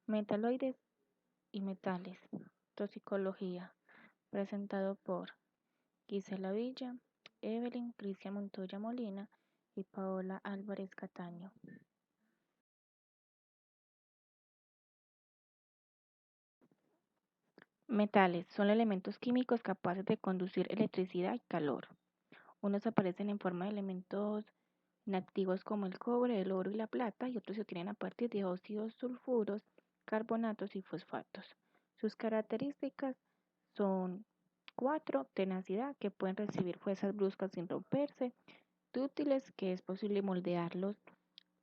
Metaloides y metales. Toxicología. Presentado por Gisela Villa, Evelyn Cristian Montoya Molina y Paola Álvarez Cataño. Metales son elementos químicos capaces de conducir electricidad y calor. Unos aparecen en forma de elementos inactivos como el cobre, el oro y la plata, y otros se obtienen a partir de óxidos, sulfuros, carbonatos y fosfatos. Sus características son 4. Tenacidad, que pueden recibir fuerzas bruscas sin romperse. Dúctiles, que es posible moldearlos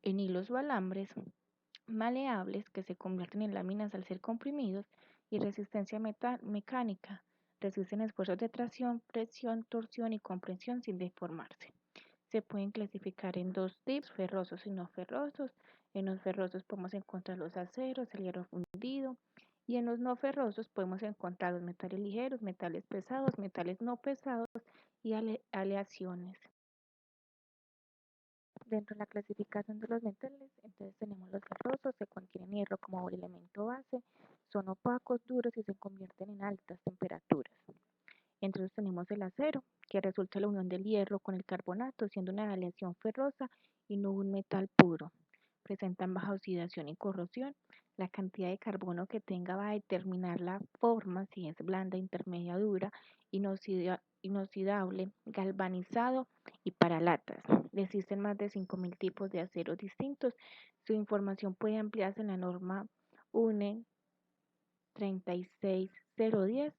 en hilos o alambres. Maleables, que se convierten en láminas al ser comprimidos. Y resistencia mecánica, resisten esfuerzos de tracción, presión, torsión y compresión sin deformarse. Se pueden clasificar en dos tipos, ferrosos y no ferrosos. En los ferrosos podemos encontrar los aceros, el hierro fundido, y en los no ferrosos podemos encontrar los metales ligeros, metales pesados, metales no pesados y aleaciones. Dentro de la clasificación de los metales, entonces tenemos los ferrosos, que contienen hierro como elemento base, son opacos, duros y se convierten en altas temperaturas. Entonces tenemos el acero, que resulta de la unión del hierro con el carbonato, siendo una aleación ferrosa y no un metal puro. Presentan baja oxidación y corrosión. La cantidad de carbono que tenga va a determinar la forma, si es blanda, intermedia, dura, inoxidable, galvanizado y para latas. Existen más de 5.000 tipos de aceros distintos. Su información puede ampliarse en la norma UNE 36010,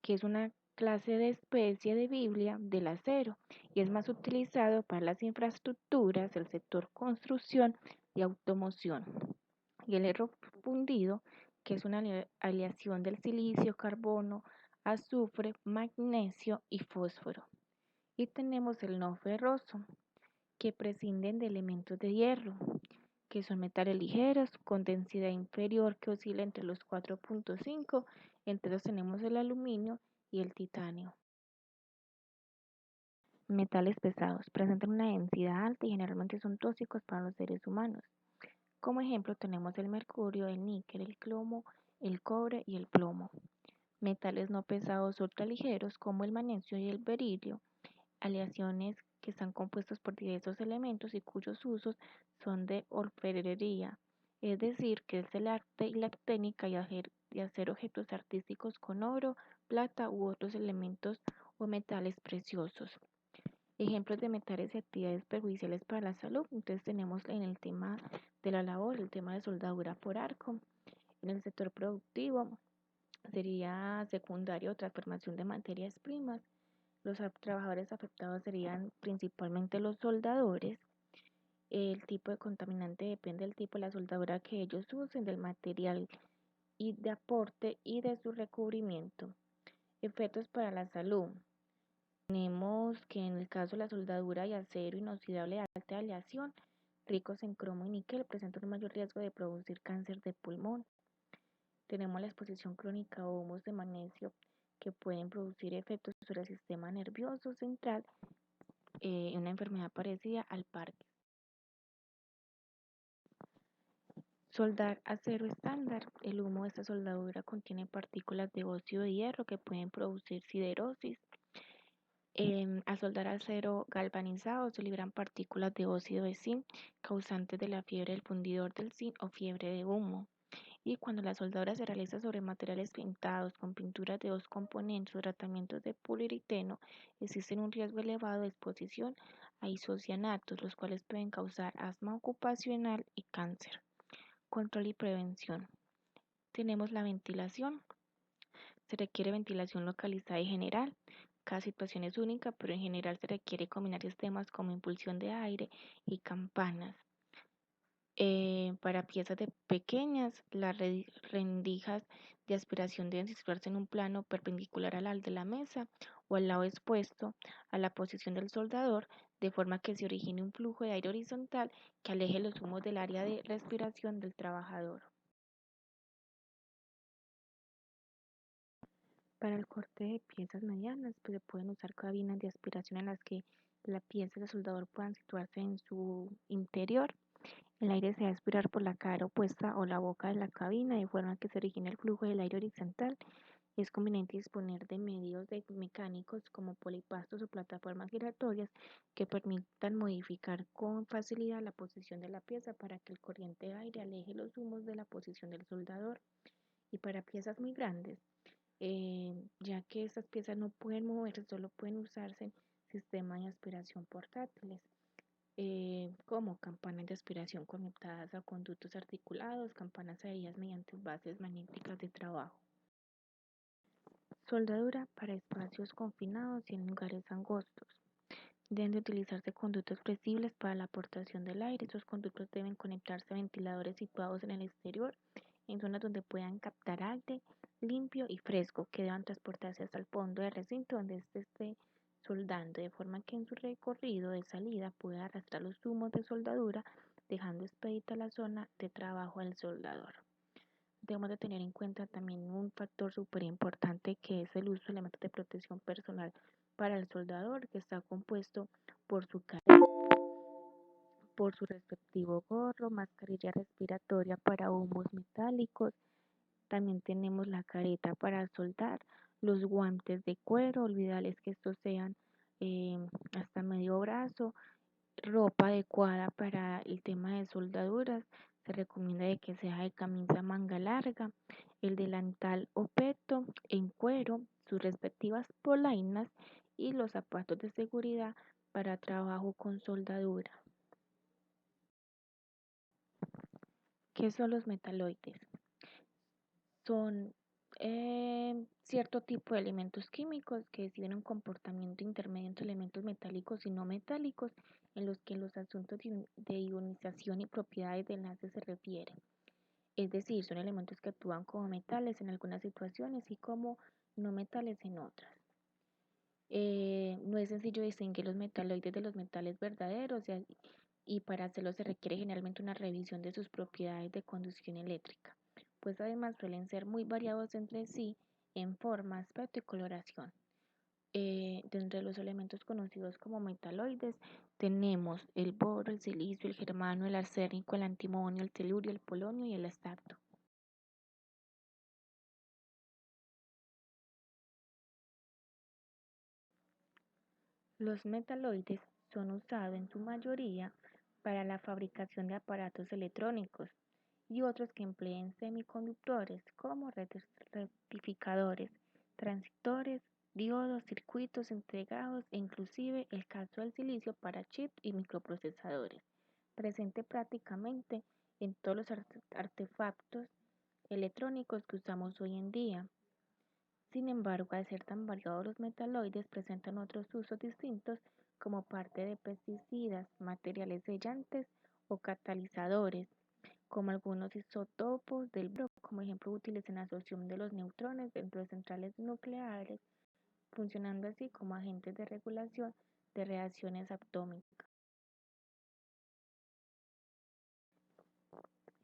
que es una clase de especie de Biblia del acero y es más utilizado para las infraestructuras, el sector construcción y automoción. Y el hierro fundido, que es una aleación del silicio, carbono, azufre, magnesio y fósforo. Y tenemos el no ferroso, que prescinden de elementos de hierro, que son metales ligeros con densidad inferior que oscila entre los 4.5. Entre ellos tenemos el aluminio y el titanio. Metales pesados presentan una densidad alta y generalmente son tóxicos para los seres humanos. Como ejemplo tenemos el mercurio, el níquel, el cromo, el cobre y el plomo. Metales no pesados ultraligeros como el magnesio y el berilio, aleaciones que están compuestos por diversos elementos y cuyos usos son de orfebrería, es decir, que es el arte y la técnica de hacer objetos artísticos con oro, plata u otros elementos o metales preciosos. Ejemplos de metales y actividades perjudiciales para la salud. Entonces tenemos en el tema de la labor, el tema de soldadura por arco. En el sector productivo sería secundario transformación de materias primas. Los trabajadores afectados serían principalmente los soldadores. El tipo de contaminante depende del tipo de la soldadura que ellos usen, del material y de aporte y de su recubrimiento. Efectos para la salud. Tenemos que en el caso de la soldadura y acero inoxidable de alta aleación, ricos en cromo y níquel, presentan un mayor riesgo de producir cáncer de pulmón. Tenemos la exposición crónica a humos de magnesio que pueden producir efectos sobre el sistema nervioso central, una enfermedad parecida al Parkinson. Soldar acero estándar. El humo de esta soldadura contiene partículas de óxido de hierro que pueden producir siderosis. Al soldar acero galvanizado se liberan partículas de óxido de zinc causantes de la fiebre del fundidor del zinc o fiebre de humo. Y cuando la soldadura se realiza sobre materiales pintados con pinturas de dos componentes o tratamientos de poliuretano, existe un riesgo elevado de exposición a isocianatos, los cuales pueden causar asma ocupacional y cáncer. Control y prevención. Tenemos la ventilación. Se requiere ventilación localizada y general. Cada situación es única, pero en general se requiere combinar sistemas como impulsión de aire y campanas. Para piezas pequeñas, las rendijas de aspiración deben situarse en un plano perpendicular al de la mesa o al lado expuesto a la posición del soldador, de forma que se origine un flujo de aire horizontal que aleje los humos del área de respiración del trabajador. Para el corte de piezas medianas, pues se pueden usar cabinas de aspiración en las que la pieza y el soldador puedan situarse en su interior. El aire se va a aspirar por la cara opuesta o la boca de la cabina de forma que se origine el flujo del aire horizontal. Es conveniente disponer de medios mecánicos como polipastos o plataformas giratorias que permitan modificar con facilidad la posición de la pieza para que el corriente de aire aleje los humos de la posición del soldador. Y para piezas muy grandes, ya que estas piezas no pueden moverse, solo pueden usarse en sistemas de aspiración portátiles, como campanas de aspiración conectadas a conductos articulados, campanas adheridas mediante bases magnéticas de trabajo. Soldadura para espacios confinados y en lugares angostos. Deben de utilizarse conductos flexibles para la aportación del aire. Estos conductos deben conectarse a ventiladores situados en el exterior, en zonas donde puedan captar aire limpio y fresco, que deban transportarse hasta el fondo del recinto donde éste esté soldando, de forma que en su recorrido de salida pueda arrastrar los humos de soldadura, dejando expedita la zona de trabajo del soldador. Debemos de tener en cuenta también un factor súper importante, que es el uso de elementos de protección personal para el soldador, que está compuesto por su careta, por su respectivo gorro, mascarilla respiratoria para humos metálicos. También tenemos la careta para soldar, los guantes de cuero, olvidarles que estos sean eh, hasta medio brazo, ropa adecuada para el tema de soldaduras. Se recomienda de que sea de camisa manga larga, el delantal o peto en cuero, sus respectivas polainas y los zapatos de seguridad para trabajo con soldadura. ¿Qué son los metaloides? Son cierto tipo de elementos químicos que tienen un comportamiento intermedio entre elementos metálicos y no metálicos, en los que los asuntos de ionización y propiedades de enlace se refieren. Es decir, son elementos que actúan como metales en algunas situaciones y como no metales en otras. No es sencillo distinguir los metaloides de los metales verdaderos, y para hacerlo se requiere generalmente una revisión de sus propiedades de conducción eléctrica, pues además suelen ser muy variados entre sí en forma, aspecto y coloración. Dentro de los elementos conocidos como metaloides tenemos el boro, el silicio, el germano, el arsénico, el antimonio, el telurio, el polonio y el estacto. Los metaloides son usados en su mayoría para la fabricación de aparatos electrónicos y otros que empleen semiconductores como rectificadores, transistores, diodos, circuitos integrados e inclusive el caso del silicio para chips y microprocesadores, presente prácticamente en todos los artefactos electrónicos que usamos hoy en día. Sin embargo, al ser tan variados los metaloides, presentan otros usos distintos como parte de pesticidas, materiales sellantes o catalizadores, como algunos isótopos del boro, como ejemplo útiles en la absorción de los neutrones dentro de centrales nucleares, funcionando así como agentes de regulación de reacciones atómicas.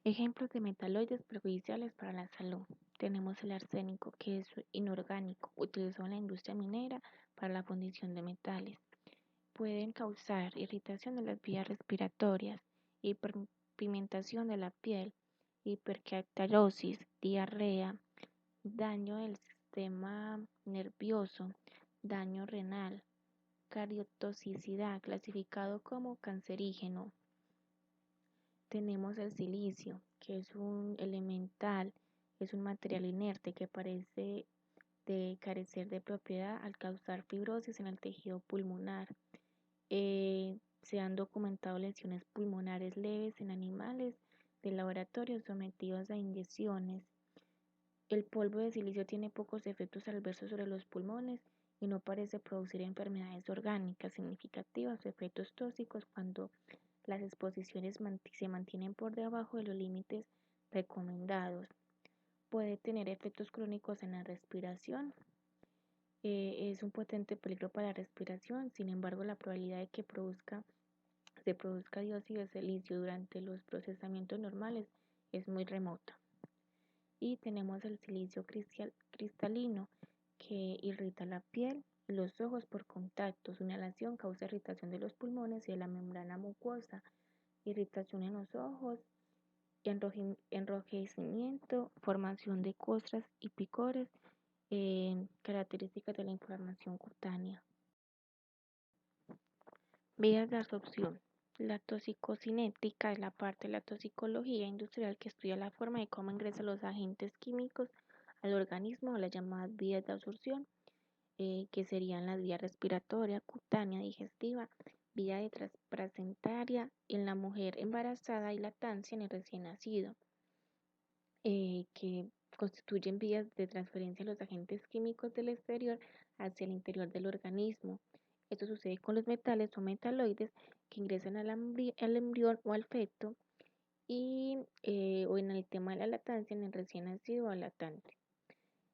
Ejemplos de metaloides perjudiciales para la salud. Tenemos el arsénico, que es inorgánico, utilizado en la industria minera para la fundición de metales. Pueden causar irritación de las vías respiratorias, hiperpigmentación de la piel, hiperkeratosis, diarrea, daño del sistema nervioso, daño renal, cardiotoxicidad, clasificado como cancerígeno. Tenemos el silicio, que es un elemental, es un material inerte que parece de carecer de propiedad al causar fibrosis en el tejido pulmonar. Se han documentado lesiones pulmonares leves en animales de laboratorio sometidos a inyecciones. El polvo de silicio tiene pocos efectos adversos sobre los pulmones y no parece producir enfermedades orgánicas significativas o efectos tóxicos cuando las exposiciones se mantienen por debajo de los límites recomendados. Puede tener efectos crónicos en la respiración. Es un potente peligro para la respiración. Sin embargo, la probabilidad de que se produzca dióxido de silicio durante los procesamientos normales es muy remota. Y tenemos el silicio cristalino, que irrita la piel y los ojos por contacto. Su inhalación causa irritación de los pulmones y de la membrana mucosa. irritación en los ojos, enrojecimiento, formación de costras y picores, características de la inflamación cutánea. Vías de absorción. La toxicocinética es la parte de la toxicología industrial que estudia la forma de cómo ingresan los agentes químicos al organismo o las llamadas vías de absorción, que serían las vías respiratoria, cutánea, digestiva, vía de placentaria en la mujer embarazada y lactancia en el recién nacido, que constituyen vías de transferencia de los agentes químicos del exterior hacia el interior del organismo. Esto sucede con los metales o metaloides que ingresan al embrión o al feto y, o en el tema de la lactancia en el recién nacido o lactante.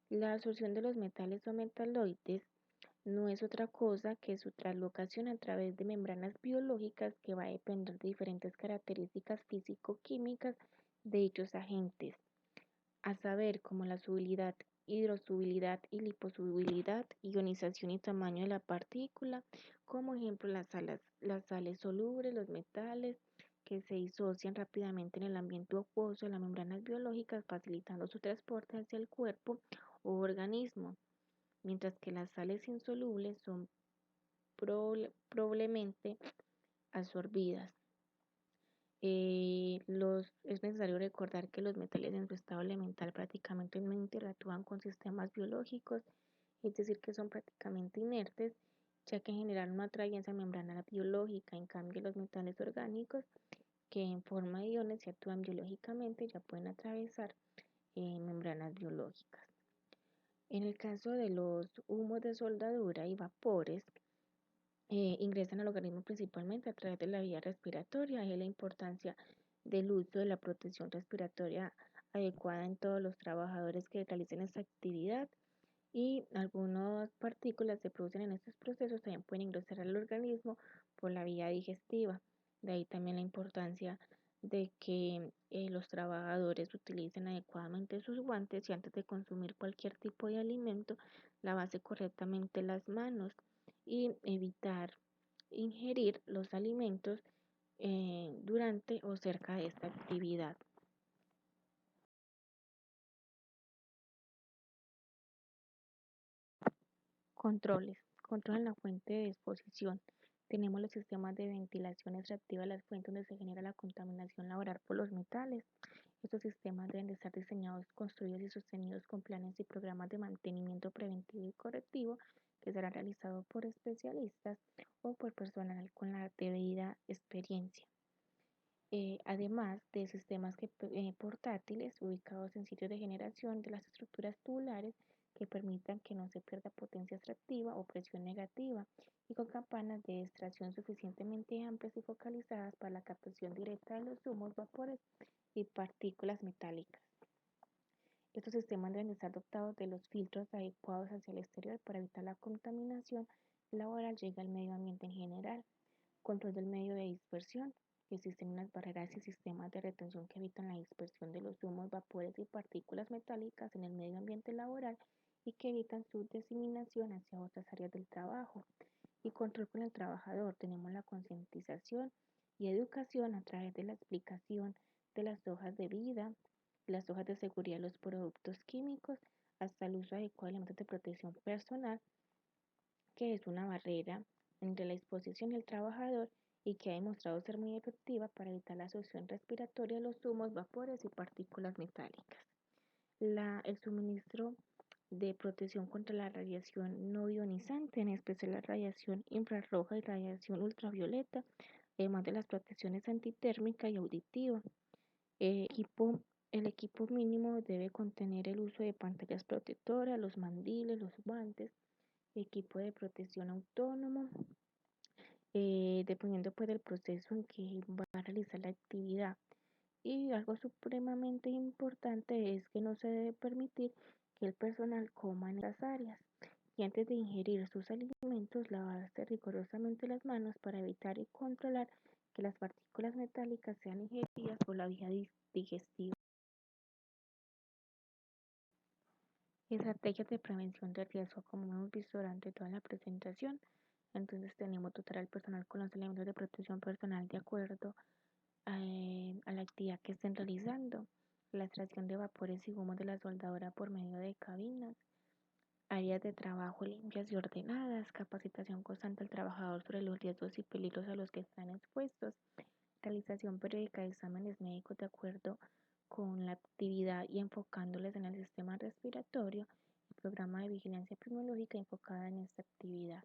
La absorción de los metales o metaloides no es otra cosa que su translocación a través de membranas biológicas que va a depender de diferentes características físico-químicas de dichos agentes, a saber, como la solubilidad, hidrosolubilidad y liposolubilidad, ionización y tamaño de la partícula, como ejemplo las sales solubles, los metales que se disocian rápidamente en el ambiente acuoso de las membranas biológicas, facilitando su transporte hacia el cuerpo o organismo, mientras que las sales insolubles son probablemente absorbidas. Es necesario recordar que los metales en su estado elemental prácticamente no interactúan con sistemas biológicos, es decir, que son prácticamente inertes, ya que generan una atracción membrana biológica. En cambio, los metales orgánicos, que en forma de iones se actúan biológicamente, ya pueden atravesar membranas biológicas. En el caso de los humos de soldadura y vapores, ingresan al organismo principalmente a través de la vía respiratoria. Es la importancia del uso de la protección respiratoria adecuada en todos los trabajadores que realicen esta actividad, y algunas partículas se producen en estos procesos también pueden ingresar al organismo por la vía digestiva. De ahí también la importancia de que los trabajadores utilicen adecuadamente sus guantes y antes de consumir cualquier tipo de alimento lavarse correctamente las manos y evitar ingerir los alimentos durante o cerca de esta actividad. Controles. Controlan la fuente de exposición. Tenemos los sistemas de ventilación extractiva de las fuentes donde se genera la contaminación laboral por los metales. Estos sistemas deben de estar diseñados, construidos y sostenidos con planes y programas de mantenimiento preventivo y correctivo que serán realizados por especialistas o por personal con la debida experiencia. Además de sistemas portátiles ubicados en sitios de generación de las estructuras tubulares que permitan que no se pierda potencia extractiva o presión negativa, y con campanas de extracción suficientemente amplias y focalizadas para la captación directa de los humos, vapores y partículas metálicas. Estos sistemas deben estar dotados de los filtros adecuados hacia el exterior para evitar la contaminación laboral llegue al medio ambiente en general. Control del medio de dispersión. Existen unas barreras y sistemas de retención que evitan la dispersión de los humos, vapores y partículas metálicas en el medio ambiente laboral y que evitan su diseminación hacia otras áreas del trabajo. Y control con el trabajador. Tenemos la concientización y educación a través de la explicación de las hojas de vida, las hojas de seguridad de los productos químicos, hasta el uso adecuado de elementos de protección personal, que es una barrera entre la exposición y el trabajador y que ha demostrado ser muy efectiva para evitar la absorción respiratoria de los humos, vapores y partículas metálicas. El suministro de protección contra la radiación no ionizante, en especial la radiación infrarroja y radiación ultravioleta, además de las protecciones antitérmica y auditiva. El equipo mínimo debe contener el uso de pantallas protectoras, los mandiles, los guantes, equipo de protección autónomo, dependiendo pues del proceso en que va a realizar la actividad. Y algo supremamente importante es que no se debe permitir que el personal coma en las áreas y antes de ingerir sus alimentos lavarse rigurosamente las manos para evitar y controlar que las partículas metálicas sean ingeridas por la vía digestiva. Estrategias de prevención de riesgo, como hemos visto durante toda la presentación. Entonces tenemos dotar al personal con los elementos de protección personal de acuerdo a la actividad que estén realizando, la extracción de vapores y humos de la soldadura por medio de cabinas, áreas de trabajo limpias y ordenadas, capacitación constante al trabajador sobre los riesgos y peligros a los que están expuestos, realización periódica de exámenes médicos de acuerdo con la actividad y enfocándoles en el sistema respiratorio, y programa de vigilancia epidemiológica enfocada en esta actividad.